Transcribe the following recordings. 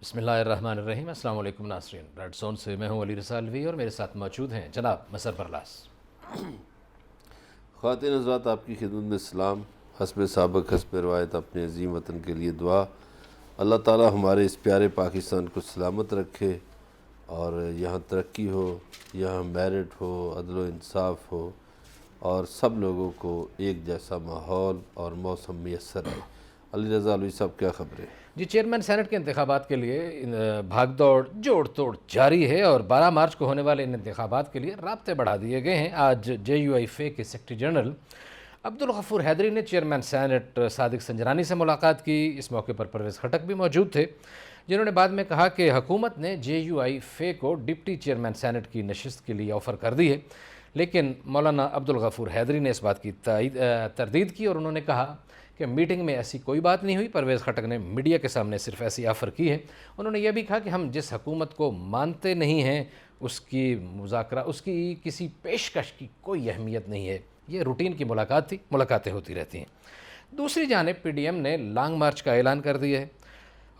بسم اللہ الرحمن الرحیم۔ السلام علیکم ناظرین، ریڈ زون سے میں ہوں علی رضا الوی اور میرے ساتھ موجود ہیں جناب مسر برلاس۔ خواتین حضرات، آپ کی خدمت میں سلام۔ حسب سابق حسب روایت اپنے عظیم وطن کے لیے دعا۔ اللہ تعالی ہمارے اس پیارے پاکستان کو سلامت رکھے اور یہاں ترقی ہو، یہاں میرٹ ہو، عدل و انصاف ہو اور سب لوگوں کو ایک جیسا ماحول اور موسم میسر ہے۔ علی رضا الوی صاحب، کیا خبریں؟ جی، چیئرمین سینٹ کے انتخابات کے لیے بھاگ دوڑ جوڑ توڑ جاری ہے اور 12 مارچ کو ہونے والے ان انتخابات کے لیے رابطے بڑھا دیے گئے ہیں۔ آج JUI کے سیکرٹری جنرل عبدالغفور حیدری نے چیئرمین سینٹ صادق سنجرانی سے ملاقات کی۔ اس موقع پر پرویز خٹک بھی موجود تھے، جنہوں نے بعد میں کہا کہ حکومت نے JUI کو ڈپٹی چیئرمین سینٹ کی نشست کے لیے آفر کر دی ہے، لیکن مولانا عبدالغفور حیدری نے اس بات کی تردید کی اور انہوں نے کہا کہ میٹنگ میں ایسی کوئی بات نہیں ہوئی۔ پرویز خٹک نے میڈیا کے سامنے صرف ایسی آفر کی ہے۔ انہوں نے یہ بھی کہا کہ ہم جس حکومت کو مانتے نہیں ہیں اس کی مذاکرہ، اس کی کسی پیشکش کی کوئی اہمیت نہیں ہے۔ یہ روٹین کی ملاقات تھی، ملاقاتیں ہوتی رہتی ہیں۔ دوسری جانب PDM نے لانگ مارچ کا اعلان کر دیا ہے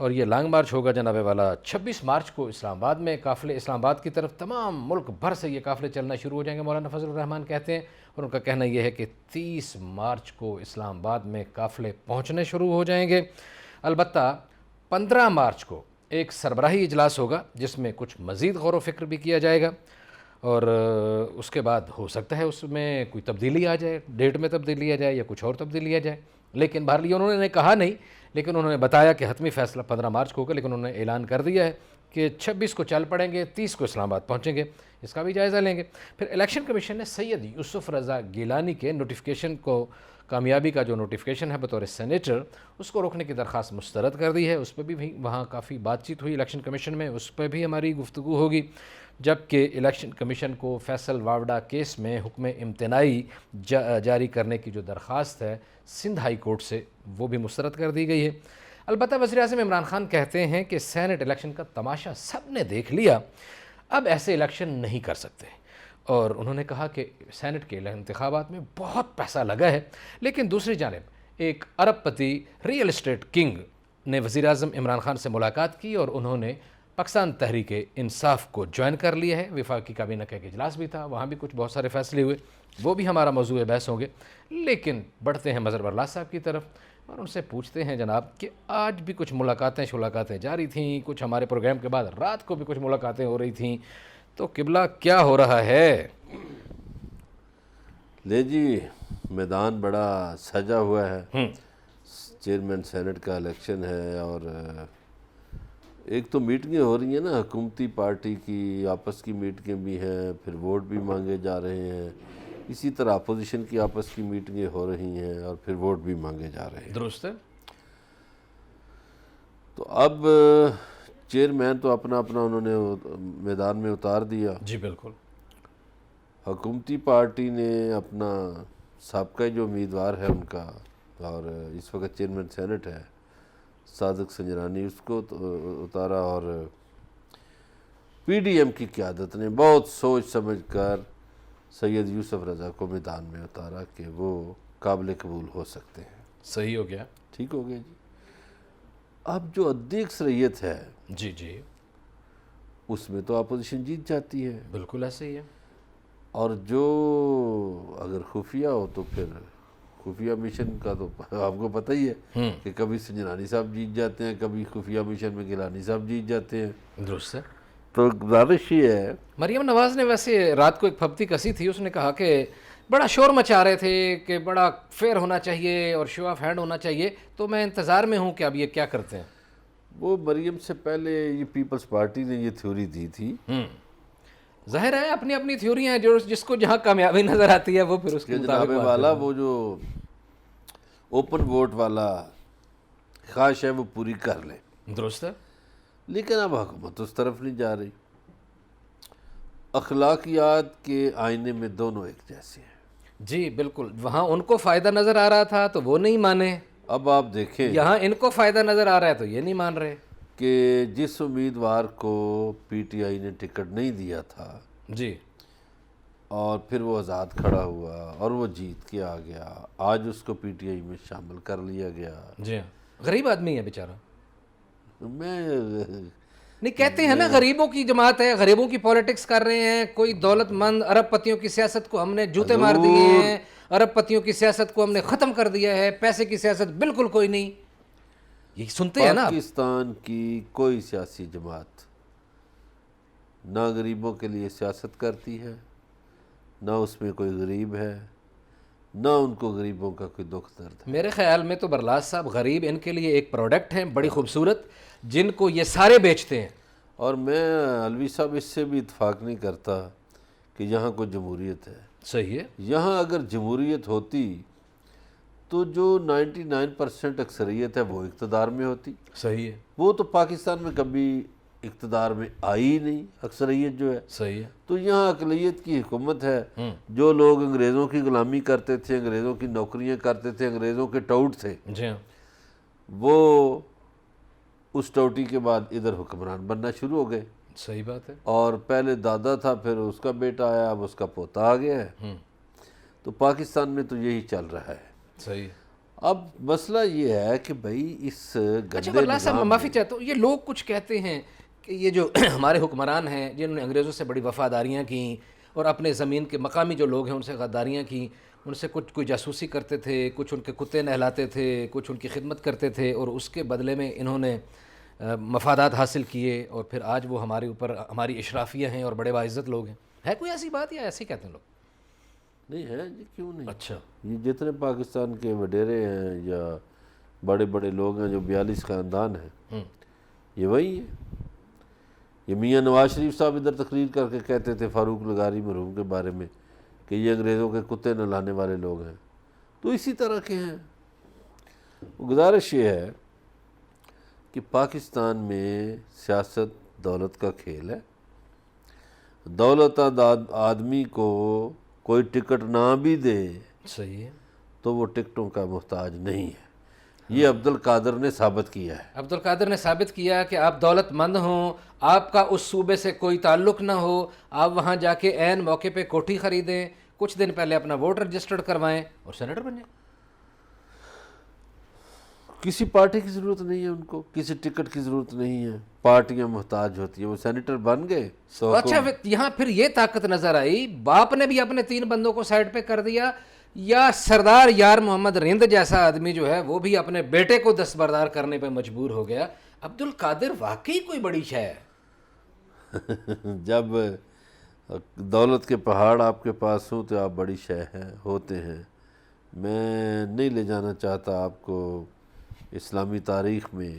اور یہ لانگ مارچ ہوگا جناب والا 26 مارچ کو اسلام آباد میں۔ قافلے اسلام آباد کی طرف تمام ملک بھر سے یہ قافلے چلنا شروع ہو جائیں گے، مولانا فضل الرحمان کہتے ہیں، اور ان کا کہنا یہ ہے کہ 30 مارچ کو اسلام آباد میں قافلے پہنچنے شروع ہو جائیں گے۔ البتہ 15 مارچ کو ایک سربراہی اجلاس ہوگا جس میں کچھ مزید غور و فکر بھی کیا جائے گا اور اس کے بعد ہو سکتا ہے اس میں کوئی تبدیلی آ جائے، ڈیٹ میں تبدیلی آ جائے یا کچھ اور تبدیلی آ جائے، لیکن بہرحال انہوں نے کہا نہیں، لیکن انہوں نے بتایا کہ حتمی فیصلہ 15 مارچ کو ہوگا، لیکن انہوں نے اعلان کر دیا ہے کہ 26 کو چل پڑیں گے، 30 کو اسلام آباد پہنچیں گے۔ اس کا بھی جائزہ لیں گے۔ پھر الیکشن کمیشن نے سید یوسف رضا گیلانی کے نوٹیفیکیشن کو، کامیابی کا جو نوٹیفیکیشن ہے بطور سینیٹر، اس کو روکنے کی درخواست مسترد کر دی ہے۔ اس پہ بھی وہاں کافی بات چیت ہوئی الیکشن کمیشن میں، اس پہ بھی ہماری گفتگو ہوگی، جبکہ الیکشن کمیشن کو فیصل واوڈا کیس میں حکم امتناعی جاری کرنے کی جو درخواست ہے سندھ ہائی کورٹ سے، وہ بھی مسترد کر دی گئی ہے۔ البتہ وزیر اعظم عمران خان کہتے ہیں کہ سینٹ الیکشن کا تماشا سب نے دیکھ لیا، اب ایسے الیکشن نہیں کر سکتے، اور انہوں نے کہا کہ سینٹ کے انتخابات میں بہت پیسہ لگا ہے، لیکن دوسری جانب ایک ارب پتی ریئل اسٹیٹ کنگ نے وزیر اعظم عمران خان سے ملاقات کی اور انہوں نے پاکستان تحریک انصاف کو جوائن کر لیا ہے۔ وفاقی کابینہ کا ایک اجلاس بھی تھا، وہاں بھی کچھ بہت سارے فیصلے ہوئے، وہ بھی ہمارا موضوع بحث ہوں گے۔ لیکن بڑھتے ہیں مسر برلاس صاحب کی طرف اور ان سے پوچھتے ہیں جناب کہ آج بھی کچھ ملاقاتیں جاری تھیں، کچھ ہمارے پروگرام کے بعد رات کو بھی کچھ ملاقاتیں ہو رہی تھیں، تو قبلہ کیا ہو رہا ہے؟ لے جی، میدان بڑا سجا ہوا ہے۔ چیئرمین سینٹ کا الیکشن ہے اور ایک تو میٹنگیں ہو رہی ہیں نا، حکومتی پارٹی کی آپس کی میٹنگیں بھی ہیں، پھر ووٹ بھی مانگے جا رہے ہیں، اسی طرح اپوزیشن کی آپس کی میٹنگیں ہو رہی ہیں اور پھر ووٹ بھی مانگے جا رہے ہیں۔ درست ہے۔ تو اب چیئرمین تو اپنا انہوں نے میدان میں اتار دیا۔ جی بالکل۔ حکومتی پارٹی نے اپنا سابقہ جو امیدوار ہے ان کا، اور اس وقت چیئرمین سینٹ ہے صادق سنجرانی، اس کو اتارا، اور PDM کی قیادت نے بہت سوچ سمجھ کر سید یوسف رضا کو میدان میں اتارا کہ وہ قابل قبول ہو سکتے ہیں۔ صحیح ہو گیا۔ ٹھیک ہو گیا جی۔ اب جو عدی اکثریت ہے جی جی اس میں تو اپوزیشن جیت جاتی ہے، بالکل ایسے ہی ہے۔ اور جو اگر خفیہ ہو تو پھر خفیہ مشن کا تو آپ کو پتہ ہی ہے کہ کبھی سنجرانی صاحب جیت جاتے ہیں، کبھی خفیہ مشن میں گیلانی صاحب جیت جاتے ہیں۔ درست ہے۔ تو گزارش یہ ہے، مریم نواز نے ویسے رات کو ایک پھپتی کسی تھی، اس نے کہا کہ بڑا شور مچا رہے تھے کہ بڑا فیئر ہونا چاہیے اور شو آف ہینڈ ہونا چاہیے، تو میں انتظار میں ہوں کہ اب یہ کیا کرتے ہیں۔ وہ مریم سے پہلے یہ پیپلز پارٹی نے یہ تھیوری دی تھی۔ ظاہر ہے اپنی اپنی تھیوری ہیں، جو جس کو جہاں کامیابی نظر آتی ہے وہ پھر اس کے مطابق جناب والا وہ جو اوپن ووٹ والا خواہش ہے وہ پوری کر لیں۔ درست ہے۔ لیکن اب حکومت اس طرف نہیں جا رہی۔ اخلاقیات کے آئینے میں دونوں ایک جیسے ہیں۔ جی بالکل، وہاں ان کو فائدہ نظر آ رہا تھا تو وہ نہیں مانے، اب آپ دیکھیں یہاں ان کو فائدہ نظر آ رہا ہے تو یہ نہیں مان رہے۔ کہ جس امیدوار کو PTI نے ٹکٹ نہیں دیا تھا جی اور پھر وہ آزاد کھڑا ہوا اور وہ جیت کے آ گیا، آج اس کو PTI میں شامل کر لیا گیا۔ جی ہاں، غریب آدمی ہے بیچارہ۔ میں نہیں کہتے ہیں نا غریبوں کی جماعت ہے, غریبوں کی پالیٹکس کر رہے ہیں, کوئی دولت مند ارب پتیوں کی سیاست کو ہم نے جوتے مار دیے ہیں, ارب پتیوں کی سیاست کو ہم نے ختم کر دیا ہے, پیسے کی سیاست بالکل کوئی نہیں, یہی سنتے ہیں نا آپ. پاکستان کی کوئی سیاسی جماعت نہ غریبوں کے لیے سیاست کرتی ہے, نہ اس میں کوئی غریب ہے, نہ ان کو غریبوں کا کوئی دکھ درد ہے. میرے خیال میں تو برلاس صاحب غریب ان کے لیے ایک پروڈکٹ ہیں بڑی خوبصورت, جن کو یہ سارے بیچتے ہیں. اور میں علوی صاحب اس سے بھی اتفاق نہیں کرتا کہ یہاں کوئی جمہوریت ہے. صحیح ہے. یہاں اگر جمہوریت ہوتی تو جو 99% اکثریت ہے وہ اقتدار میں ہوتی. صحیح ہے. وہ تو پاکستان میں کبھی اقتدار میں آئی نہیں اکثریت جو ہے. صحیح ہے. تو یہاں اقلیت کی حکومت ہے. جو لوگ انگریزوں کی غلامی کرتے تھے, انگریزوں کی نوکریاں کرتے تھے, انگریزوں کے ٹاؤٹ تھے, جی ہاں, وہ اس ٹوٹی کے بعد ادھر حکمران بننا شروع ہو گئے. صحیح بات ہے. اور پہلے دادا تھا, پھر اس کا بیٹا آیا, اب اس کا پوتا آ گیا ہے. تو پاکستان میں تو یہی چل رہا ہے. صحیح. اب مسئلہ یہ ہے کہ بھائی اس اچھا گندے برلاس صاحب میں نظام معافی چاہتا ہوں, یہ لوگ کچھ کہتے ہیں کہ یہ جو ہمارے حکمران ہیں جنہوں نے انگریزوں سے بڑی وفاداریاں کیں اور اپنے زمین کے مقامی جو لوگ ہیں ان سے غداریاں کیں, ان سے کچھ کوئی جاسوسی کرتے تھے, کچھ ان کے کتے نہلاتے تھے, کچھ ان کی خدمت کرتے تھے, اور اس کے بدلے میں انہوں نے مفادات حاصل کیے, اور پھر آج وہ ہمارے اوپر ہماری اشرافیہ ہیں اور بڑے باعزت لوگ ہیں. ہے کوئی ایسی بات یا ایسے ہی کہتے ہیں لوگ؟ نہیں ہے جی, کیوں نہیں. اچھا. یہ جتنے پاکستان کے وڈیرے ہیں یا بڑے بڑے لوگ ہیں, جو 42 خاندان ہیں, یہ وہی ہیں. یہ میاں نواز شریف صاحب ادھر تقریر کر کے کہتے تھے فاروق لغاری مرحوم کے بارے میں کہ یہ انگریزوں کے کتے نہلانے والے لوگ ہیں. تو اسی طرح کے ہیں. گزارش یہ ہے کہ پاکستان میں سیاست دولت کا کھیل ہے. دولت آدمی کو کوئی ٹکٹ نہ بھی دے صحیح ہے. تو وہ ٹکٹوں کا محتاج نہیں ہے. یہ عبد القادر نے ثابت کیا ہے. عبد القادر نے ثابت کیا کہ آپ دولت مند ہوں, آپ کا اس صوبے سے کوئی تعلق نہ ہو, آپ وہاں جا کے عین موقع پہ کوٹھی خریدیں, کچھ دن پہلے اپنا ووٹ رجسٹرڈ کروائیں اور سینیٹر بن جائیں. کسی پارٹی کی ضرورت نہیں ہے ان کو, کسی ٹکٹ کی ضرورت نہیں ہے. پارٹیاں محتاج ہوتی ہیں. وہ سینیٹر بن گئے تو اچھا یہاں پھر یہ طاقت نظر آئی, باپ نے بھی اپنے 3 بندوں کو سائڈ پہ کر دیا, یا سردار یار محمد رند جیسا آدمی جو ہے وہ بھی اپنے بیٹے کو دستبردار کرنے پہ مجبور ہو گیا. عبد القادر واقعی کوئی بڑی شے ہے. جب دولت کے پہاڑ آپ کے پاس ہوں تو آپ بڑی شے ہوتے ہیں. میں نہیں لے جانا چاہتا آپ کو اسلامی تاریخ میں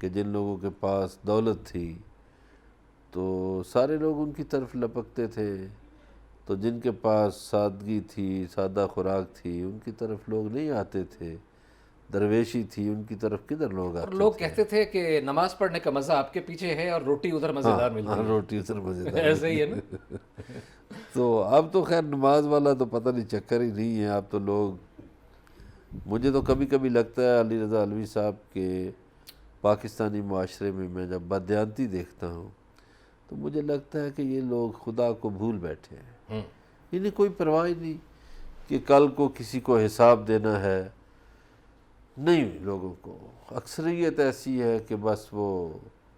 کہ جن لوگوں کے پاس دولت تھی تو سارے لوگ ان کی طرف لپکتے تھے, تو جن کے پاس سادگی تھی, سادہ خوراک تھی, ان کی طرف لوگ نہیں آتے تھے. درویشی تھی, ان کی طرف کدھر لوگ آتے اور لوگ کہتے تھے کہ نماز پڑھنے کا مزہ آپ کے پیچھے ہے اور روٹی ادھر مزیدار ملتی ہے. روٹی ادھر مزیدار ایسے ہی ہے نا. تو اب تو خیر نماز والا تو پتہ نہیں چکر ہی نہیں ہے. اب تو لوگ, مجھے تو کبھی کبھی لگتا ہے علی رضا علوی صاحب کے پاکستانی معاشرے میں جب بددیانتی دیکھتا ہوں تو مجھے لگتا ہے کہ یہ لوگ خدا کو بھول بیٹھے ہیں. انہیں کوئی پرواہ نہیں کہ کل کو کسی کو حساب دینا ہے. نہیں, لوگوں کو اکثریت ایسی ہے کہ بس وہ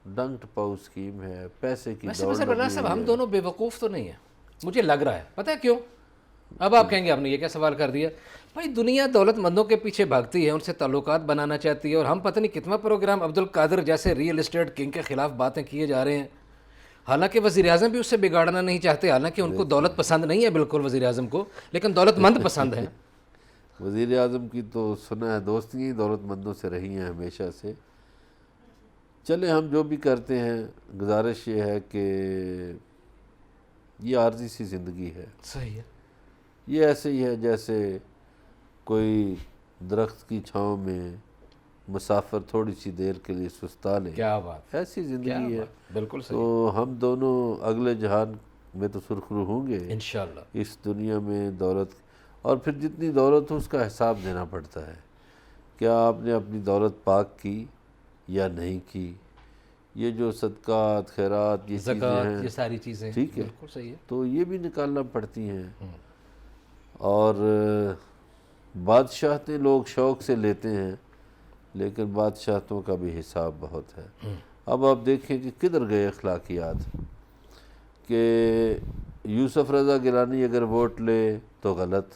ڈنگ ٹپاؤ اسکیم ہے, پیسے کی دوڑ لگی برلاس صاحب ہوئی ہم ہے. دونوں بے وقوف تو نہیں ہیں, مجھے لگ رہا ہے. پتہ ہے کیوں؟ اب آپ کہیں گے آپ نے یہ کیا سوال کر دیا. بھائی دنیا دولت مندوں کے پیچھے بھاگتی ہے, ان سے تعلقات بنانا چاہتی ہے, اور ہم پتہ نہیں کتنا پروگرام عبد القادر جیسے ریئل اسٹیٹ کنگ کے خلاف باتیں کیے جا رہے ہیں. حالانکہ وزیر اعظم بھی اس سے بگاڑنا نہیں چاہتے, حالانکہ ان کو دولت پسند نہیں ہے بالکل وزیر اعظم کو, لیکن دولت مند پسند ہے. وزیر اعظم کی تو سنا ہے دوستیاں دولت مندوں سے رہی ہیں ہمیشہ سے. چلے ہم جو بھی کرتے ہیں, گزارش یہ ہے کہ یہ عارضی سی زندگی ہے. صحیح ہے. یہ ایسے ہی ہے جیسے کوئی درخت کی چھاؤں میں مسافر تھوڑی سی دیر کے لیے سستا لے. کیا بات, ایسی زندگی ہے. بالکل صحیح. تو ہم دونوں اگلے جہان میں تو سرخرو ہوں گے انشاءاللہ. اس دنیا میں دولت, اور پھر جتنی دولت ہو اس کا حساب دینا پڑتا ہے. کیا آپ نے اپنی دولت پاک کی یا نہیں کی. یہ جو صدقات خیرات یہ چیزیں ہیں, یہ ساری چیزیں, ٹھیک ہے, بالکل صحیح ہے. تو یہ بھی نکالنا پڑتی ہیں. اور بادشاہتیں لوگ شوق سے لیتے ہیں, لیکن بادشاہتوں کا بھی حساب بہت ہے۔ اب آپ دیکھیں کہ کدھر گئے اخلاقیات، کہ یوسف رضا گیلانی اگر ووٹ لے تو غلط،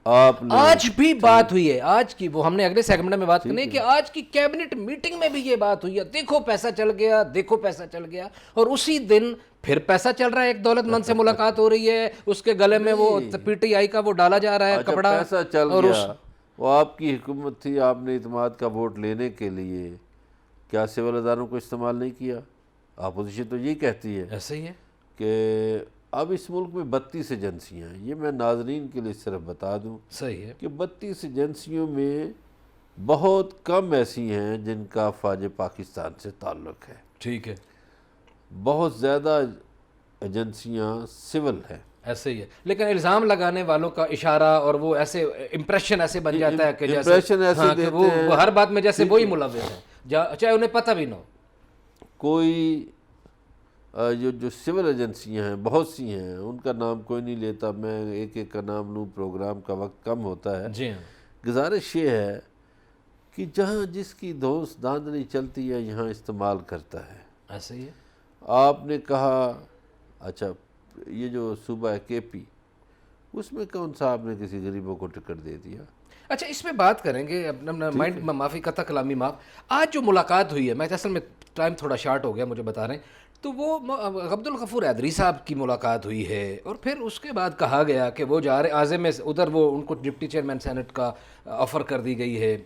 آپ نے آج بھی بات ہوئی ہے، آج کی، وہ ہم نے اگلے سیگمنٹ میں بات کرنی ہے کہ آج کی کیبنٹ میٹنگ میں بھی یہ بات ہوئی ہے، دیکھو پیسہ چل گیا، دیکھو پیسہ چل گیا، اور اسی دن پھر پیسہ چل رہا ہے، ایک دولت مند سے ملاقات ہو رہی ہے، اس کے گلے میں وہ پی ٹی آئی کا وہ ڈالا جا رہا ہے کپڑا، پیسہ چل اور گیا، وہ آپ کی حکومت تھی، آپ نے اعتماد کا ووٹ لینے کے لیے کیا سول اداروں کو استعمال نہیں کیا؟ اپوزیشن تو یہی کہتی ہے ایسے ہی ہے کہ اب اس ملک میں 32 ایجنسیاں ہیں، یہ میں ناظرین کے لیے صرف بتا دوں صحیح ہے، کہ 32 ایجنسیوں میں بہت کم ایسی ہیں جن کا فوج پاکستان سے تعلق ہے، ٹھیک ہے، بہت زیادہ ایجنسیاں سول ہیں۔ ایسے ہی ہے، لیکن الزام لگانے والوں کا اشارہ اور وہ ایسے امپریشن ایسے بن جاتا ہے کہ جیسے امپریشن ایسے ہاں کہ دیتے ہیں، وہ ہر بات میں جیسے وہی ملوث ہے، چاہے انہیں پتہ بھی نہ ہو۔ کوئی جو سول ایجنسیاں ہیں بہت سی ہیں، ان کا نام کوئی نہیں لیتا، میں ایک ایک کا نام لوں، پروگرام کا وقت کم ہوتا ہے۔ جی ہاں، گزارش یہ ہے کہ جہاں جس کی دوست داندلی چلتی ہے یہاں استعمال کرتا ہے۔ ایسے ہی ہے، آپ نے کہا اچھا یہ جو صوبہ ہے کے پی، اس میں کون سا آپ نے کسی غریبوں کو ٹکٹ دے دیا؟ اچھا اس پہ بات کریں گے، اپنا مائنڈ میں معافی قطع کلامی معاف، آج جو ملاقات ہوئی ہے، میں اصل میں ٹائم تھوڑا شارٹ ہو گیا مجھے بتا رہے ہیں، تو وہ عبدالغفور حیدری صاحب کی ملاقات ہوئی ہے، اور پھر اس کے بعد کہا گیا کہ وہ جا رہے عازم ادھر، وہ ان کو ڈپٹی چیئرمین سینٹ کا آفر کر دی گئی ہے،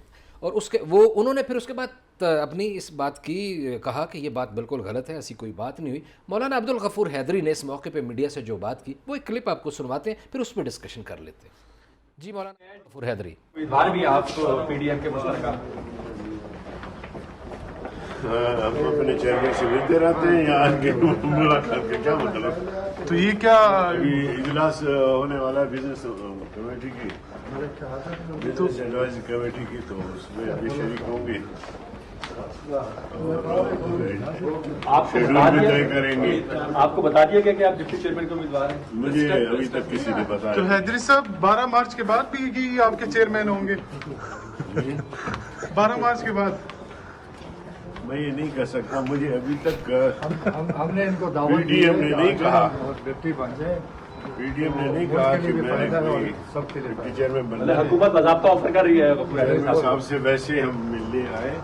اور اس کے وہ انہوں نے پھر اس کے بعد اپنی اس بات کی کہا کہ یہ بات بالکل غلط ہے، ایسی کوئی بات نہیں ہوئی۔ مولانا عبدالغفور حیدری نے اس موقع پہ میڈیا سے جو بات کی، وہ ایک کلپ آپ کو سنواتے ہیں، پھر اس پہ ڈسکشن کر لیتے ہیں۔ جی مولانا غفور حیدری، امیدوار بھی آپ پی ڈی ایم کے مشترکہ ہم اپنے چیئرمین سے ملتے رہتے ہیں، یہاں آج کے ملاقات کا کیا مطلب؟ تو یہ کیا ابھی اجلاس ہونے والا ہے بزنس کمیٹی کی، بزنس ایڈوائزری کمیٹی کی، تو اس میں ابھی شریک ہوں گے، آپ کو شیڈول بتا بھی دیا طے کریں گے۔ آپ کو بتا دیا گیا کہ آپ ڈپٹی چیئرمین کے امیدوار ہیں؟ مجھے ابھی تک کسی نے تو بتایا۔ حیدری صاحب 12 مارچ کے بعد بھی یہ آپ کے چیئرمین ہوں گے؟ 12 مارچ کے بعد میں یہ نہیں کہہ سکتا، مجھے ابھی تک ہم نے ان کو پی دعوت ڈی ایم نے نہیں کہا، ڈپٹی بن جائے، پی ڈی ایم نے نہیں کہا کہ میں نے کوئی سب کے لیے ڈپٹی چیئرمین بننا مطلب ہے۔ حکومت باضابطہ آفر کر رہی ہے غفور حیدری صاحب کو۔ صاحب سے ویسے ہم ملنے آئے،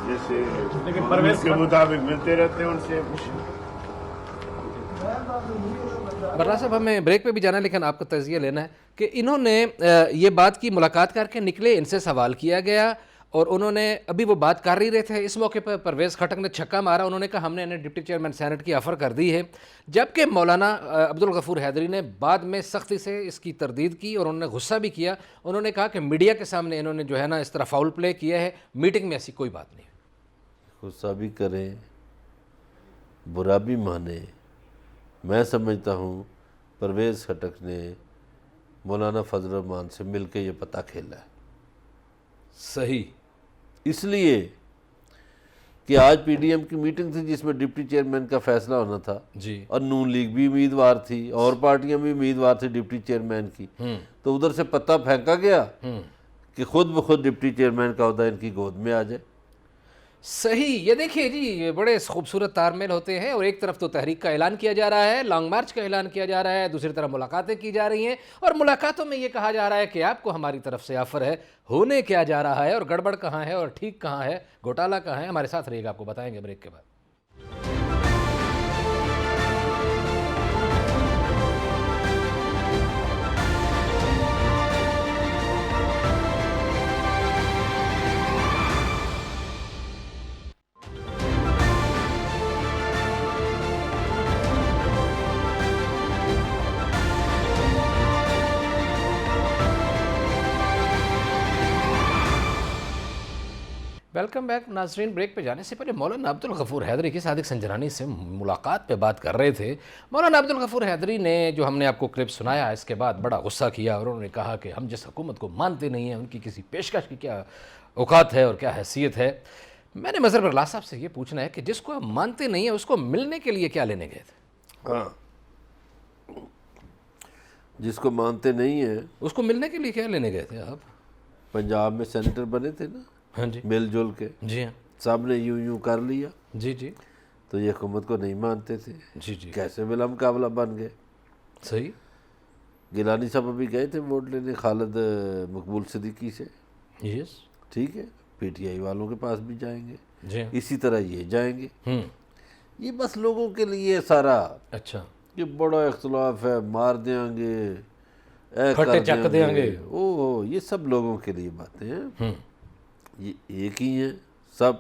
جیسے لیکن پرویز کے مطابق ملتے رہتے ہیں ان سے۔ برلا صاحب ہمیں بریک پہ بھی جانا ہے، لیکن آپ کا تجزیہ لینا ہے کہ انہوں نے یہ بات کی، ملاقات کر کے نکلے، ان سے سوال کیا گیا، اور انہوں نے ابھی وہ بات کر ہی رہے تھے، اس موقع پر پرویز خٹک نے چھکا مارا، انہوں نے کہا ہم نے انہیں ڈپٹی چیئرمین سینٹ کی آفر کر دی ہے، جبکہ مولانا عبدالغفور حیدری نے بعد میں سختی سے اس کی تردید کی، اور انہوں نے غصہ بھی کیا، انہوں نے کہا کہ میڈیا کے سامنے انہوں نے جو ہے نا اس طرح فاؤل پلے کیا ہے، میٹنگ میں ایسی کوئی بات نہیں ہے۔ غصہ بھی کریں، برا بھی مانے، میں سمجھتا ہوں پرویز خٹک نے مولانا فضل الرحمان سے مل کے یہ پتہ کھیلا ہے، صحیح، اس لیے کہ آج پی ڈی ایم کی میٹنگ تھی جس میں ڈپٹی چیئرمین کا فیصلہ ہونا تھا، جی، اور نون لیگ بھی امیدوار تھی اور پارٹیاں بھی امیدوار تھی ڈپٹی چیئرمین کی، تو ادھر سے پتہ پھینکا گیا کہ خود بخود ڈپٹی چیئرمین کا عہدہ ان کی گود میں آ جائے۔ صحیح، یہ دیکھیے جی، یہ بڑے خوبصورت تار میل ہوتے ہیں، اور ایک طرف تو تحریک کا اعلان کیا جا رہا ہے، لانگ مارچ کا اعلان کیا جا رہا ہے، دوسری طرف ملاقاتیں کی جا رہی ہیں، اور ملاقاتوں میں یہ کہا جا رہا ہے کہ آپ کو ہماری طرف سے آفر ہے، ہونے کیا جا رہا ہے، اور گڑبڑ کہاں ہے اور ٹھیک کہاں ہے، گھوٹالہ کہاں ہے۔ ہمارے ساتھ رہیے گا، آپ کو بتائیں گے بریک کے بعد۔ ویلکم بیک ناظرین، بریک پہ جانے سے پہلے مولانا عبدالغفور حیدری کی صادق سنجرانی سے ملاقات پہ بات کر رہے تھے۔ مولانا عبدالغفور حیدری نے جو ہم نے آپ کو کلپ سنایا، اس کے بعد بڑا غصہ کیا، اور انہوں نے کہا کہ ہم جس حکومت کو مانتے نہیں ہیں ان کی کسی پیشکش کی کیا اوقات ہے اور کیا حیثیت ہے۔ میں نے مظہر برلا صاحب سے یہ پوچھنا ہے کہ جس کو ہم مانتے نہیں ہیں اس کو ملنے کے لیے کیا لینے گئے تھے؟ ہاں، جس کو مانتے نہیں ہیں، اس کو ملنے کے لیے کیا لینے گئے تھے آپ؟ پنجاب میں سینیٹر بنے تھے نا، ہاں جی مل جل کے جی ہاں سب نے یوں کر لیا، جی جی تو یہ حکومت کو نہیں مانتے تھے، جی جی کیسے بلا مقابلہ بن گئے۔ صحیح گیلانی صاحب ابھی گئے تھے ووٹ لینے خالد مقبول صدیقی سے، یس ٹھیک ہے، پی ٹی آئی والوں کے پاس بھی جائیں گے، جی ہاں اسی طرح یہ جائیں گے۔ ہوں یہ بس لوگوں کے لیے سارا اچھا کہ بڑا اختلاف ہے، مار دیں گے، اے پھٹے کر چک دیں گے۔ او یہ سب لوگوں کے لیے باتیں ہیں، ہوں یہ ایک ہی ہیں سب،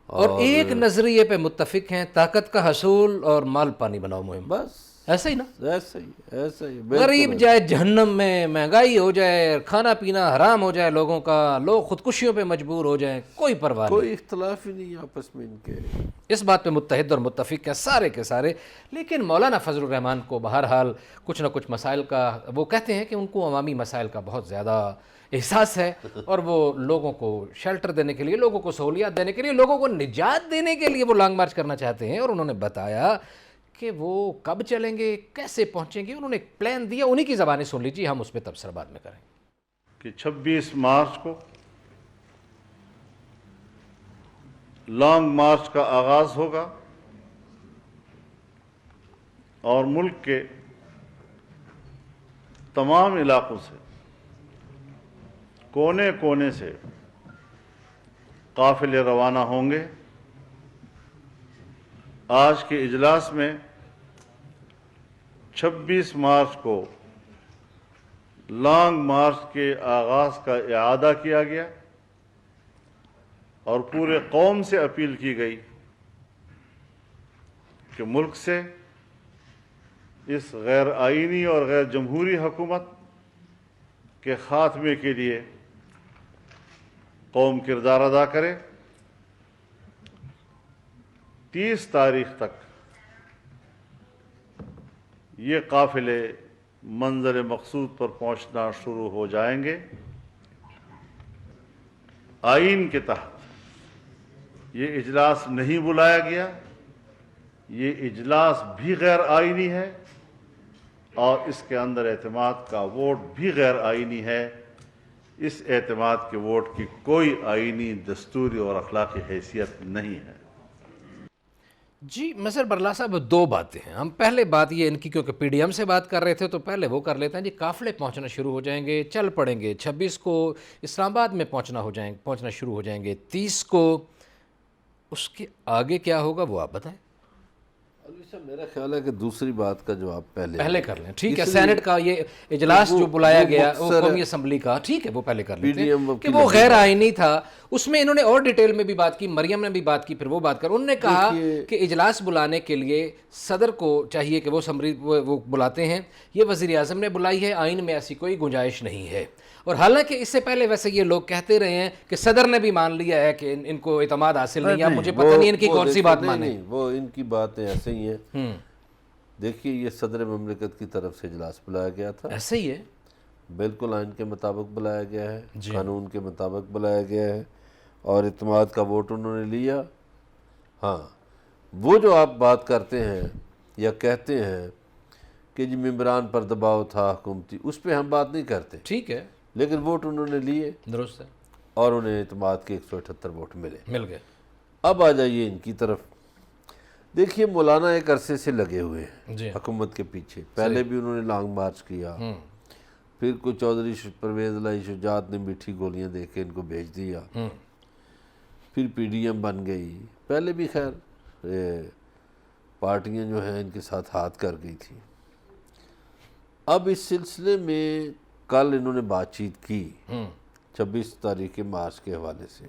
اور ایک نظریے پہ متفق ہیں، طاقت کا حصول اور مال پانی بناؤ مہم، بس ایسا ہی نا؟ ایسا ہی بالکل غریب جائے جہنم میں، مہنگائی ہو جائے، کھانا پینا حرام ہو جائے لوگوں کا، لوگ خودکشیوں پہ مجبور ہو جائیں، کوئی پرواہ نہیں۔ کوئی اختلاف ہی نہیں آپس میں ان کے۔ اس بات پہ متحد اور متفق ہیں سارے کے سارے، لیکن مولانا فضل الرحمان کو بہرحال کچھ نہ کچھ مسائل کا، وہ کہتے ہیں کہ ان کو عوامی مسائل کا بہت زیادہ احساس ہے، اور وہ لوگوں کو شیلٹر دینے کے لیے، لوگوں کو سہولیات دینے کے لیے، لوگوں کو نجات دینے کے لیے وہ لانگ مارچ کرنا چاہتے ہیں، اور انہوں نے بتایا کہ وہ کب چلیں گے، کیسے پہنچیں گے، انہوں نے ایک پلان دیا، انہی کی زبانیں سن لیجیے، ہم اس پہ تبصرہ بعد میں کریں گے۔ کہ 26 مارچ کو لانگ مارچ کا آغاز ہوگا اور ملک کے تمام علاقوں سے، کونے کونے سے قافلے روانہ ہوں گے۔ آج کے اجلاس میں 26 مارچ کو لانگ مارچ کے آغاز کا اعادہ کیا گیا اور پورے قوم سے اپیل کی گئی کہ ملک سے اس غیر آئینی اور غیر جمہوری حکومت کے خاتمے کے لیے قوم کردار ادا کرے۔ 30 تاریخ تک یہ قافلے منزل مقصود پر پہنچنا شروع ہو جائیں گے۔ آئین کے تحت یہ اجلاس نہیں بلایا گیا، یہ اجلاس بھی غیر آئینی ہے اور اس کے اندر اعتماد کا ووٹ بھی غیر آئینی ہے۔ اس اعتماد کے ووٹ کی کوئی آئینی، دستوری اور اخلاقی حیثیت نہیں ہے۔ جی مظہر برلا صاحب، دو باتیں ہیں، ہم پہلے بات یہ ان کی، کیونکہ پی ڈی ایم سے بات کر رہے تھے تو پہلے وہ کر لیتے ہیں۔ جی قافلے پہنچنا شروع ہو جائیں گے، چل پڑیں گے، 26 کو اسلام آباد میں پہنچنا شروع ہو جائیں گے، 30 کو، اس کے آگے کیا ہوگا وہ آپ بتائیں۔ علی صاحب میرا خیال ہے کہ دوسری بات کا جواب پہلے کر لیں، ٹھیک ہے، اس لیے سینٹ کا یہ اجلاس جو بلایا گیا وہ مختصر قومی اسمبلی کا، ٹھیک ہے، وہ پہلے کر لیتے PDM ہیں کہ وہ غیر آئینی تھا۔ اس میں انہوں نے اور ڈیٹیل میں بھی بات کی، مریم نے بھی بات کی، پھر وہ بات کر، انہوں نے کہا کہ اجلاس بلانے کے لیے صدر کو چاہیے کہ وہ بلاتے ہیں، یہ وزیر اعظم نے بلائی ہے، آئین میں ایسی کوئی گنجائش نہیں ہے۔ اور حالانکہ اس سے پہلے ویسے یہ لوگ کہتے رہے ہیں کہ صدر نے بھی مان لیا ہے کہ ان کو اعتماد حاصل نہیں ہے، مجھے پتہ نہیں ان کی کون سی بات مانے۔ نہیں، وہ ان کی باتیں ایسے ہی ہیں۔ دیکھیے یہ صدر مملکت کی طرف سے اجلاس بلایا گیا تھا، ایسے ہی ہے، بالکل آئین کے مطابق بلایا گیا ہے، قانون کے مطابق بلایا گیا ہے، اور اعتماد کا ووٹ انہوں نے لیا۔ ہاں وہ جو آپ بات کرتے ہیں یا کہتے ہیں کہ جی ممبران پر دباؤ تھا حکومتی، اس پہ ہم بات نہیں کرتے، ٹھیک ہے، لیکن ووٹ انہوں نے لیے درست ہے، اور انہیں اعتماد کے 178 ووٹ مل گئے۔ اب آ جائیے ان کی طرف۔ دیکھیے مولانا ایک عرصے سے لگے ہوئے ہیں جی حکومت کے پیچھے، پہلے بھی انہوں نے لانگ مارچ کیا، پھر کوئی چودھری پرویز الہی شجاعت نے میٹھی گولیاں دے کے ان کو بھیج دیا، پھر پی ڈی ایم بن گئی، پہلے بھی خیر پارٹیاں جو ہیں ان کے ساتھ ہاتھ کر گئی تھی۔ اب اس سلسلے میں کل انہوں نے بات چیت کی 26 تاریخ مارچ کے حوالے سے۔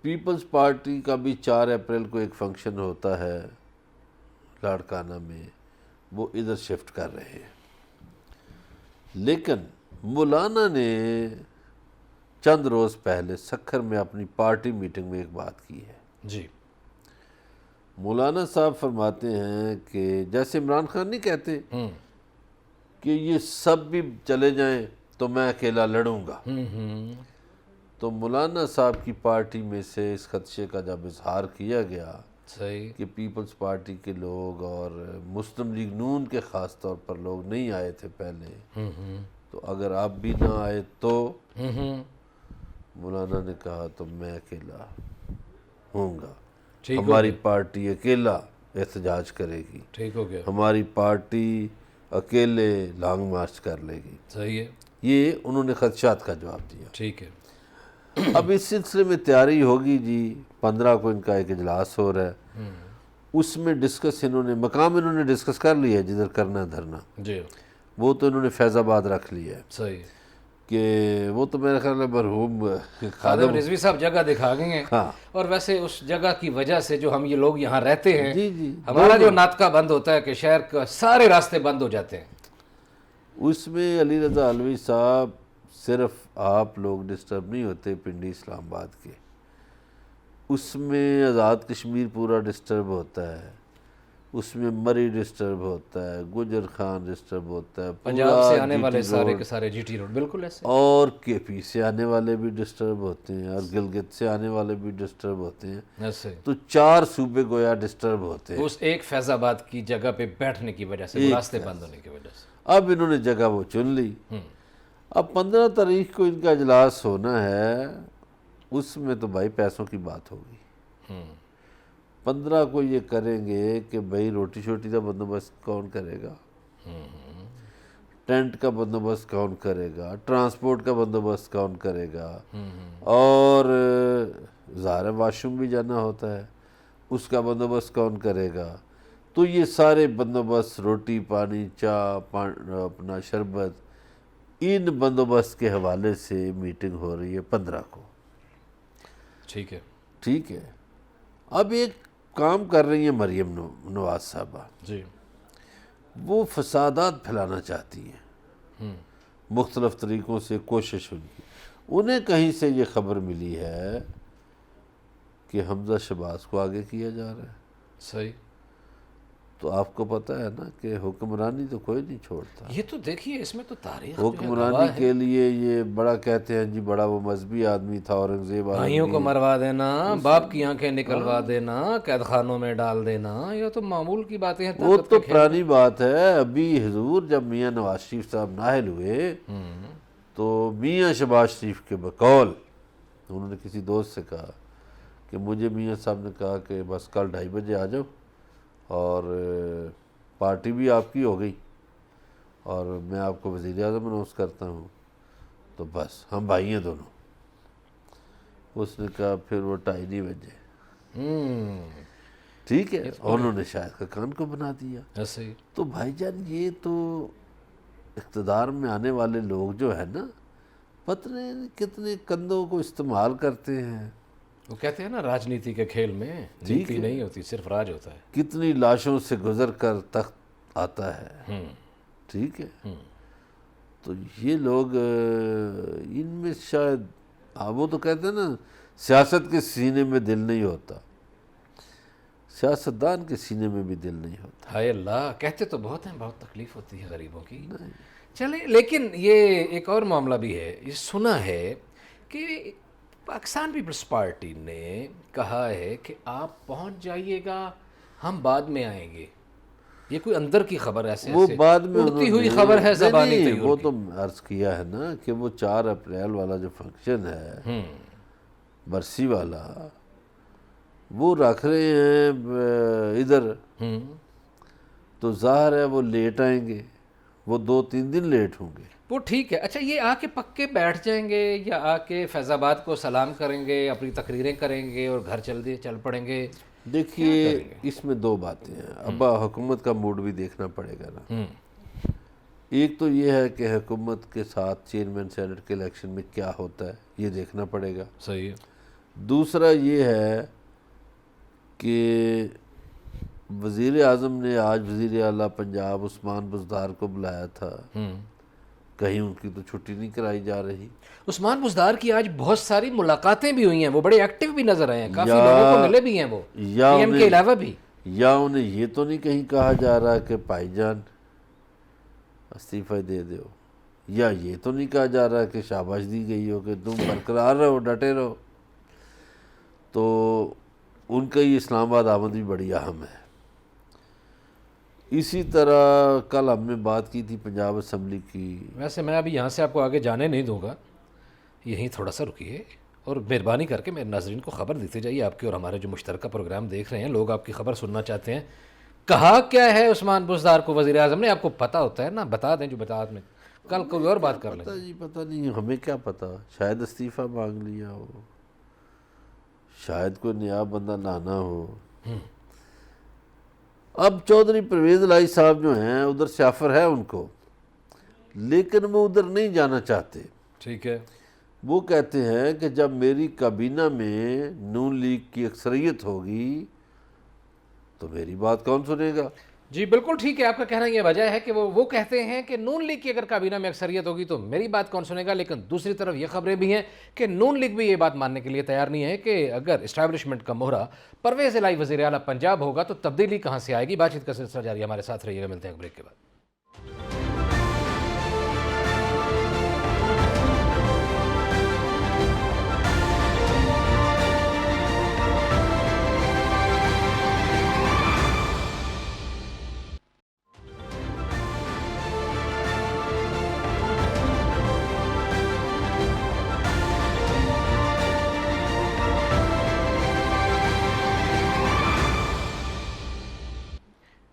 پیپلز پارٹی کا بھی 4 اپریل کو ایک فنکشن ہوتا ہے لاڑکانہ میں، وہ ادھر شفٹ کر رہے ہیں، لیکن مولانا نے چند روز پہلے سکھر میں اپنی پارٹی میٹنگ میں ایک بات کی ہے۔ جی مولانا صاحب فرماتے ہیں کہ جیسے عمران خان نہیں کہتے کہ یہ سب بھی چلے جائیں تو میں اکیلا لڑوں گا، تو مولانا صاحب کی پارٹی میں سے اس خدشے کا جب اظہار کیا گیا صحیح، کہ پیپلز پارٹی کے لوگ اور مسلم لیگ نون کے خاص طور پر لوگ نہیں آئے تھے پہلے، تو اگر آپ بھی نہ آئے تو مولانا نے کہا تو میں اکیلا ہوں گا، ٹھیک ہو ہماری گیا، پارٹی اکیلا احتجاج کرے گی، ٹھیک ہو گیا، ہماری پارٹی اکیلے لانگ مارچ کر لے گی۔ صحیح ہے، یہ انہوں نے خدشات کا جواب دیا۔ ٹھیک ہے، اب اس سلسلے میں تیاری ہوگی جی، 15 کو ان کا ایک اجلاس ہو رہا ہے، اس میں ڈسکس انہوں نے ڈسکس کر لیا ہے جدھر کرنا ہے دھرنا، جی وہ تو انہوں نے فیض آباد رکھ لیا ہے صحیح ہے۔ کہ وہ تو میرے خیال ہے مرحوم خادم خادم رضوی صاحب جگہ دکھا گئے ہیں، ہاں اور ویسے اس جگہ کی وجہ سے جو ہم یہ لوگ یہاں رہتے ہیں، جی جی ہمارا جو ناطقہ بند ہوتا ہے کہ شہر کا سارے راستے بند ہو جاتے ہیں۔ اس میں علی رضا علوی صاحب صرف آپ لوگ ڈسٹرب نہیں ہوتے پنڈی اسلام آباد کے، اس میں آزاد کشمیر پورا ڈسٹرب ہوتا ہے، اس میں مری ڈسٹرب ہوتا ہے، گجر خان ڈسٹرب ہوتا ہے، پنجاب سے آنے جی والے ٹی سارے روڈ، کے سارے جی ٹی روڈ بالکل ایسے، اور کے پی سے آنے والے بھی ڈسٹرب ہوتے ہیں، اور گلگت سے آنے والے بھی ڈسٹرب ہوتے ہیں، ایسے تو 4 صوبے گویا ڈسٹرب ہوتے ہیں۔ اس ایک فیض آباد کی جگہ پہ بیٹھنے کی وجہ سے، وہ راستے بند ہونے کی وجہ سے۔ اب انہوں نے جگہ وہ چن لی، اب 15 تاریخ کو ان کا اجلاس ہونا ہے، اس میں تو بھائی پیسوں کی بات ہوگی۔ 15 کو یہ کریں گے کہ بھائی روٹی شوٹی کا بندوبست کون کرے گا، ٹینٹ کا بندوبست کون کرے گا، ٹرانسپورٹ کا بندوبست کون کرے گا، اور ظاہر ہے واش روم بھی جانا ہوتا ہے، اس کا بندوبست کون کرے گا۔ تو یہ سارے بندوبست، روٹی پانی چائے اپنا شربت، ان بندوبست کے حوالے سے میٹنگ ہو رہی ہے 15 کو، ٹھیک ہے، ٹھیک ہے۔ اب ایک کام کر رہی ہیں مریم نواز صاحبہ، جی وہ فسادات پھیلانا چاہتی ہیں مختلف طریقوں سے، کوشش ان کی، انہیں کہیں سے یہ خبر ملی ہے کہ حمزہ شہباز کو آگے کیا جا رہا ہے، صحیح۔ تو آپ کو پتہ ہے نا کہ حکمرانی تو کوئی نہیں چھوڑتا، یہ تو دیکھیے اس میں تو تاریخ جو ہے حکمرانی گواہ ہے۔ کے لیے یہ بڑا کہتے ہیں جی، بڑا وہ مذہبی آدمی تھا اورنگزیب بھائیوں کو عالمگیر، مروا دینا، باپ کی آنکھیں نکلوا دینا، قید خانوں میں ڈال دینا، یہ تو معمول کی باتیں ہیں۔ وہ طاقت تو کے کھیل۔ پرانی بات ہے۔ ابھی حضور جب میاں نواز شریف صاحب نااہل ہوئے تو میاں شہباز شریف کے بقول انہوں نے کسی دوست سے کہا کہ مجھے میاں صاحب نے کہا کہ بس کل 2:30 بجے آ جاؤ، اور پارٹی بھی آپ کی ہو گئی، اور میں آپ کو وزیر اعظم اناؤنس کرتا ہوں، تو بس ہم بھائی ہیں دونوں۔ اس نے کہا پھر وہ 2:30 بجے، ٹھیک ہے، اور انہوں نے شاید کا کان کو بنا دیا۔ ایسے ہی۔ تو بھائی جان یہ تو اقتدار میں آنے والے لوگ جو ہے نا، پتہ نہیں کتنے کندھوں کو استعمال کرتے ہیں، وہ کہتے ہیں نا راجنیتی کے کھیل میں جیتی نہیں ہوتی، صرف راج ہوتا ہے۔ کتنی لاشوں سے گزر کر تخت آتا ہے، ٹھیک ہے۔ تو یہ لوگ ان میں شاید وہ تو کہتے ہیں نا سیاست کے سینے میں دل نہیں ہوتا، سیاستدان کے سینے میں بھی دل نہیں ہوتا۔ ہائے اللہ، کہتے تو بہت ہیں، بہت تکلیف ہوتی ہے غریبوں کی۔ چلیں، لیکن یہ ایک اور معاملہ بھی ہے، یہ سنا ہے کہ پاکستان پیپلز پارٹی نے کہا ہے کہ آپ پہنچ جائیے گا، ہم بعد میں آئیں گے۔ یہ کوئی اندر کی خبر ایسے وہ بعد میں اڑتی ہوئی خبر ہے زبانی نہیں، طیور وہ کی۔ تو عرض کیا ہے نا کہ وہ 4 اپریل والا جو فنکشن ہے برسی والا، وہ رکھ رہے ہیں ادھر، تو ظاہر ہے وہ لیٹ آئیں گے، وہ 2-3 دن لیٹ ہوں گے۔ وہ ٹھیک ہے۔ اچھا، یہ آ کے پکے بیٹھ جائیں گے یا آ کے فیض آباد کو سلام کریں گے، اپنی تقریریں کریں گے اور گھر چل پڑیں گے؟ دیکھیے اس میں 2 باتیں ہیں، اب حکومت کا موڈ بھی دیکھنا پڑے گا نا۔ ایک تو یہ ہے کہ حکومت کے ساتھ چیئرمین سینٹ کے الیکشن میں کیا ہوتا ہے، یہ دیکھنا پڑے گا۔ صحیح ہے۔ دوسرا یہ ہے کہ وزیر اعظم نے آج وزیر اعلیٰ پنجاب عثمان بزدار کو بلایا تھا، کہیں ان کی تو چھٹی نہیں کرائی جا رہی۔ عثمان بزدار کی آج بہت ساری ملاقاتیں بھی ہوئی ہیں، وہ بڑے ایکٹیو بھی نظر آئے ہیں، کافی لوگوں کو ملے بھی ہیں وہ، پی ایم کے علاوہ بھی۔ یا انہیں یہ تو نہیں کہیں کہا جا رہا کہ بھائی جان استعفی دے دو، یا یہ تو نہیں کہا جا رہا کہ شاباش دی گئی ہو کہ تم برقرار رہو، ڈٹے رہو۔ تو ان کا یہ اسلام آباد آمد بھی بڑی اہم ہے۔ اسی طرح کل ہم نے بات کی تھی پنجاب اسمبلی کی. ویسے میں ابھی یہاں سے آپ کو آگے جانے نہیں دوں گا, یہیں تھوڑا سا رکیے اور مہربانی کر کے میرے ناظرین کو خبر دیتے جائیے. آپ کے اور ہمارے جو مشترکہ پروگرام دیکھ رہے ہیں, لوگ آپ کی خبر سننا چاہتے ہیں. کہا کیا ہے عثمان بزدار کو وزیر اعظم نے؟ آپ کو پتہ ہوتا ہے نا, بتا دیں جو بتا دیں. کل کوئی اور بات کر لیں. پتہ جی, پتہ نہیں, ہمیں کیا پتہ, شاید استعفیٰ مانگ لیا ہو, شاید کوئی نیا بندہ لانا ہو. اب چودھری پرویز الہی صاحب جو ہیں ادھر سے آفر ہے ان کو, لیکن وہ ادھر نہیں جانا چاہتے. ٹھیک ہے, وہ کہتے ہیں کہ جب میری کابینہ میں نون لیگ کی اکثریت ہوگی تو میری بات کون سنے گا. جی بالکل ٹھیک ہے, آپ کا کہنا یہ وجہ ہے کہ وہ کہتے ہیں کہ نون لیگ کی اگر کابینہ میں اکثریت ہوگی تو میری بات کون سنے گا. لیکن دوسری طرف یہ خبریں بھی ہیں کہ نون لیگ بھی یہ بات ماننے کے لیے تیار نہیں ہے کہ اگر اسٹیبلشمنٹ کا مہرہ پرویز الہی وزیر اعلیٰ پنجاب ہوگا تو تبدیلی کہاں سے آئے گی. بات چیت کا سلسلہ جاری, ہمارے ساتھ رہیے گا, ملتے ہیں بریک کے بعد.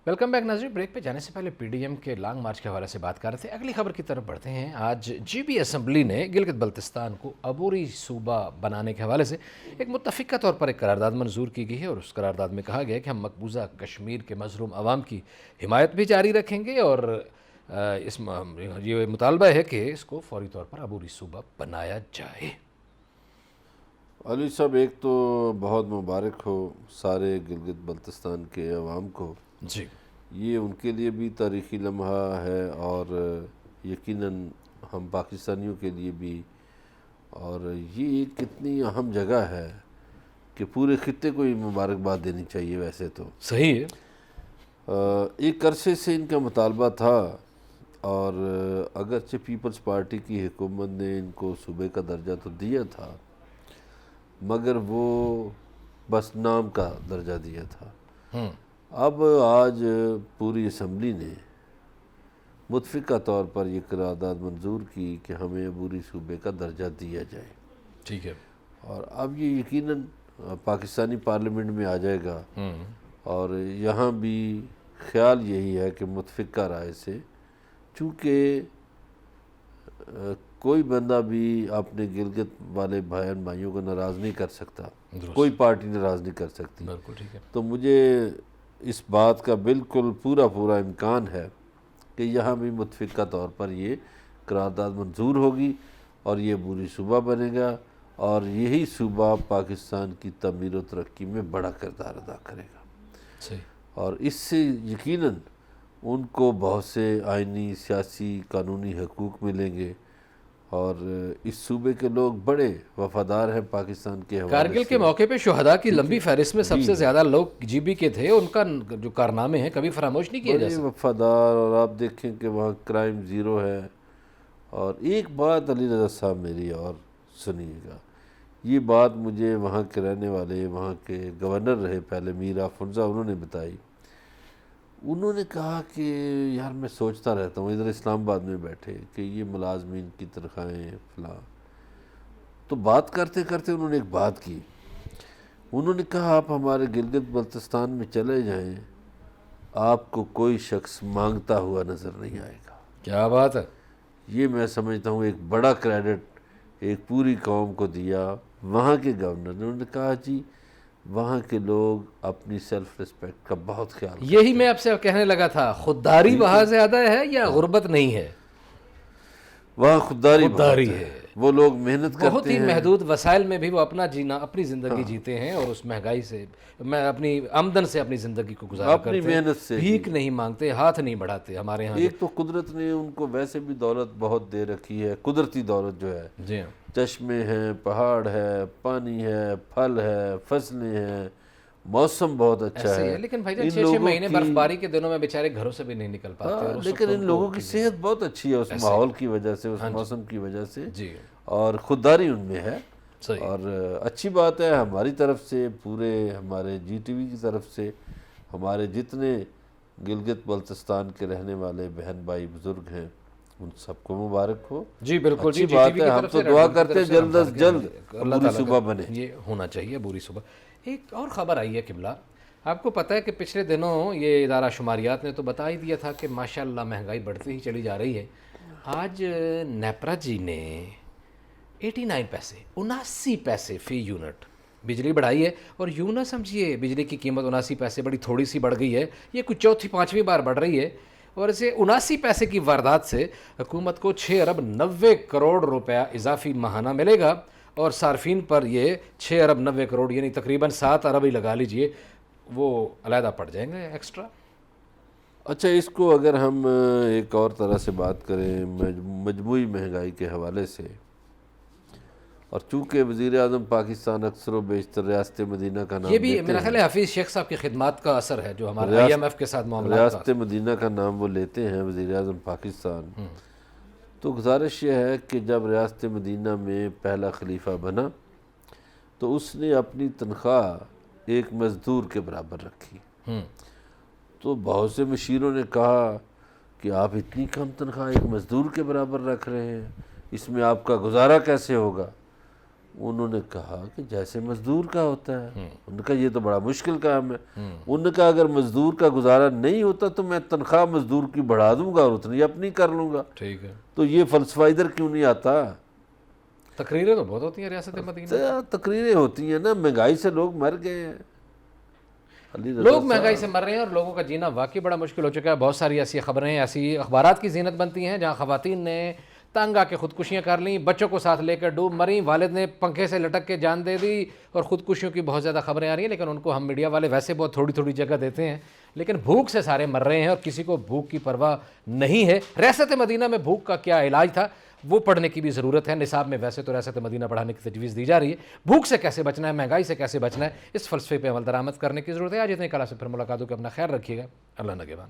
ویلکم بیک ناظرین. بریک پہ جانے سے پہلے پی ڈی ایم کے لانگ مارچ کے حوالے سے بات کر رہے تھے. اگلی خبر کی طرف بڑھتے ہیں. آج جی بی اسمبلی نے گلگت بلتستان کو عبوری صوبہ بنانے کے حوالے سے ایک متفقہ طور پر ایک قرارداد منظور کی گئی ہے, اور اس قرارداد میں کہا گیا ہے کہ ہم مقبوضہ کشمیر کے مظلوم عوام کی حمایت بھی جاری رکھیں گے, اور یہ مطالبہ ہے کہ اس کو فوری طور پر عبوری صوبہ بنایا جائے. علی صاحب, ایک تو بہت مبارک ہو سارے گلگت بلتستان کے عوام کو. جی, یہ ان کے لیے بھی تاریخی لمحہ ہے, اور یقیناً ہم پاکستانیوں کے لیے بھی. اور یہ ایک کتنی اہم جگہ ہے کہ پورے خطے کو یہ مبارکباد دینی چاہیے. ویسے تو صحیح ہے, ایک عرصے سے ان کا مطالبہ تھا, اور اگرچہ پیپلز پارٹی کی حکومت نے ان کو صوبے کا درجہ تو دیا تھا, مگر وہ بس نام کا درجہ دیا تھا. اب آج پوری اسمبلی نے متفقہ طور پر یہ قرارداد منظور کی کہ ہمیں عبوری صوبے کا درجہ دیا جائے. ٹھیک ہے, اور اب یہ یقیناً پاکستانی پارلیمنٹ میں آ جائے گا, اور یہاں بھی خیال یہی ہے کہ متفقہ رائے سے, چونکہ کوئی بندہ بھی اپنے گلگت والے بھائیوں کو ناراض نہیں کر سکتا, کوئی پارٹی ناراض نہیں کر سکتی. بالکل ٹھیک ہے. تو مجھے اس بات کا بالکل پورا امکان ہے کہ یہاں بھی متفقہ طور پر یہ قرارداد منظور ہوگی, اور یہ عبوری صوبہ بنے گا, اور یہی صوبہ پاکستان کی تعمیر و ترقی میں بڑا کردار ادا کرے گا. صحیح, اور اس سے یقیناً ان کو بہت سے آئینی, سیاسی, قانونی حقوق ملیں گے, اور اس صوبے کے لوگ بڑے وفادار ہیں پاکستان کے حوالے سے. کارگل کے موقع پہ شہداء کی لمبی فہرست میں سب سے زیادہ لوگ جی بی کے تھے, ان کا جو کارنامے ہیں کبھی فراموش نہیں کیے جا بڑے سکتے. وفادار, اور آپ دیکھیں کہ وہاں کرائم زیرو ہے. اور ایک بات علی رضا صاحب میری اور سنیے گا, یہ بات مجھے وہاں کے رہنے والے, وہاں کے گورنر رہے پہلے میر افروزہ, انہوں نے بتائی. انہوں نے کہا کہ یار میں سوچتا رہتا ہوں ادھر اسلام آباد میں بیٹھے کہ یہ ملازمین کی تنخواہیں فلاں, تو بات کرتے کرتے انہوں نے ایک بات کی. انہوں نے کہا آپ ہمارے گلگت بلتستان میں چلے جائیں, آپ کو کوئی شخص مانگتا ہوا نظر نہیں آئے گا. کیا بات ہے, یہ میں سمجھتا ہوں ایک بڑا کریڈٹ ایک پوری قوم کو دیا وہاں کے گورنر نے. انہوں نے کہا جی وہاں کے لوگ اپنی سیلف ریسپیکٹ کا بہت خیال کرتے ہیں. یہی میں آپ سے کہنے لگا تھا, خودداری وہاں زیادہ ہے یا غربت نہیں ہے؟ وہاں خودداری بہت ہے. وہ لوگ محنت کرتے ہیں, بہت ہی محدود وسائل میں بھی وہ اپنا جینا, اپنی زندگی جیتے ہیں, اور اس مہنگائی سے, میں اپنی آمدن سے اپنی زندگی کو گزارا اپنی کرتے ہیں, محنت سے. بھیک نہیں مانگتے, ہاتھ نہیں بڑھاتے. ہمارے ہاں ایک تو قدرت نے ان کو ویسے بھی دولت بہت دے رکھی ہے, قدرتی دولت جو ہے, جی ہاں, چشمے ہیں, پہاڑ ہے, پانی ہے, پھل ہے, فصلیں ہیں, موسم بہت اچھا ہے. لیکن بھائی جان 6 مہینے برف باری کے دنوں میں بیچارے گھروں سے بھی نہیں نکل پاتے. لیکن ان لوگوں کی صحت بہت اچھی ہے اس ماحول کی وجہ سے, اس موسم کی وجہ سے, جی, اور خودداری ان میں ہے. صحیح. اور اچھی بات ہے ہماری طرف سے, پورے ہمارے جی ٹی وی کی طرف سے, ہمارے جتنے گلگت بلتستان کے رہنے والے بہن بھائی بزرگ ہیں، ان سب کو مبارک ہو۔ جی بالکل، اچھی جی بات ٹی وی ہے، کی ہم طرف تو سے دعا ریڈ کی کرتے طرف سے جلد از رمضان جلد کے اللہ عبوری تعالیٰ صبح کا بنے۔ یہ ہونا چاہیے عبوری صبح۔ ایک اور خبر آئی ہے قبلہ، آپ کو پتہ ہے کہ پچھلے دنوں یہ ادارہ شماریات نے تو بتا ہی دیا تھا کہ ماشاءاللہ مہنگائی بڑھتی ہی چلی جا رہی ہے۔ آج نیپرا جی نے 89 پیسے 79 پیسے فی یونٹ بجلی بڑھائی ہے، اور یوں نہ سمجھیے بجلی کی قیمت 79 پیسے بڑی تھوڑی سی بڑھ گئی ہے، یہ کچھ چوتھی پانچویں بار بڑھ رہی ہے، اور اسے 79 پیسے کی واردات سے حکومت کو 6 ارب 90 کروڑ روپیہ اضافی ماہانہ ملے گا، اور صارفین پر یہ 6 ارب 90 کروڑ یعنی تقریباً 7 ارب ہی لگا لیجئے وہ علیحدہ پڑ جائیں گے ایکسٹرا۔ اچھا، اس کو اگر ہم ایک اور طرح سے بات کریں مجموعی مہنگائی کے حوالے سے، اور چونکہ وزیر اعظم پاکستان اکثر و بیشتر ریاست مدینہ کا نام یہ بھی لیتے میرا ہیں، خیال ہے حفیظ شیخ صاحب کی خدمات کا اثر ہے جو ہمارے آئی ایم ایف کے ساتھ معاملات ریاست مدینہ کا نام وہ لیتے ہیں وزیر اعظم پاکستان، تو گزارش یہ ہے کہ جب ریاست مدینہ میں پہلا خلیفہ بنا تو اس نے اپنی تنخواہ ایک مزدور کے برابر رکھی، تو بہت سے مشیروں نے کہا کہ آپ اتنی کم تنخواہ ایک مزدور کے برابر رکھ رہے ہیں، اس میں آپ کا گزارا کیسے ہوگا؟ انہوں نے کہا کہ جیسے مزدور کا ہوتا ہے۔ انہوں نے کہا یہ تو بڑا مشکل کام ہے۔ انہوں نے کہا اگر مزدور کا گزارا نہیں ہوتا تو میں تنخواہ مزدور کی بڑھا دوں گا اور اتنی اپنی کر لوں گا۔ ٹھیک ہے، تو یہ فلسفہ ادھر کیوں نہیں آتا؟ تقریریں تو بہت ہوتی ہیں ریاست مدینہ، تقریریں ہوتی ہیں نا، مہنگائی سے لوگ مر گئے ہیں۔ لوگ مہنگائی سے مر رہے ہیں اور لوگوں کا جینا واقعی بڑا مشکل ہو چکا ہے۔ بہت ساری ایسی خبریں، ایسی اخبارات کی زینت بنتی ہیں جہاں خواتین نے تنگ آ کے خودکشیاں کر لیں، بچوں کو ساتھ لے کر ڈوب مریں، والد نے پنکھے سے لٹک کے جان دے دی، اور خودکشیوں کی بہت زیادہ خبریں آ رہی ہیں، لیکن ان کو ہم میڈیا والے ویسے بہت تھوڑی تھوڑی جگہ دیتے ہیں، لیکن بھوک سے سارے مر رہے ہیں اور کسی کو بھوک کی پرواہ نہیں ہے۔ ریاست مدینہ میں بھوک کا کیا علاج تھا وہ پڑھنے کی بھی ضرورت ہے۔ نصاب میں ویسے تو ریاست مدینہ پڑھانے کی تجویز دی جا رہی ہے، بھوک سے کیسے بچنا ہے، مہنگائی سے کیسے بچنا ہے، اس فلسفے پہ عمل درآمد کرنے کی ضرورت ہے۔ آج اتنے کلا سے پھر ملاقات ہو کے اپنا خیال رکھیے گا۔ اللہ نگہبان۔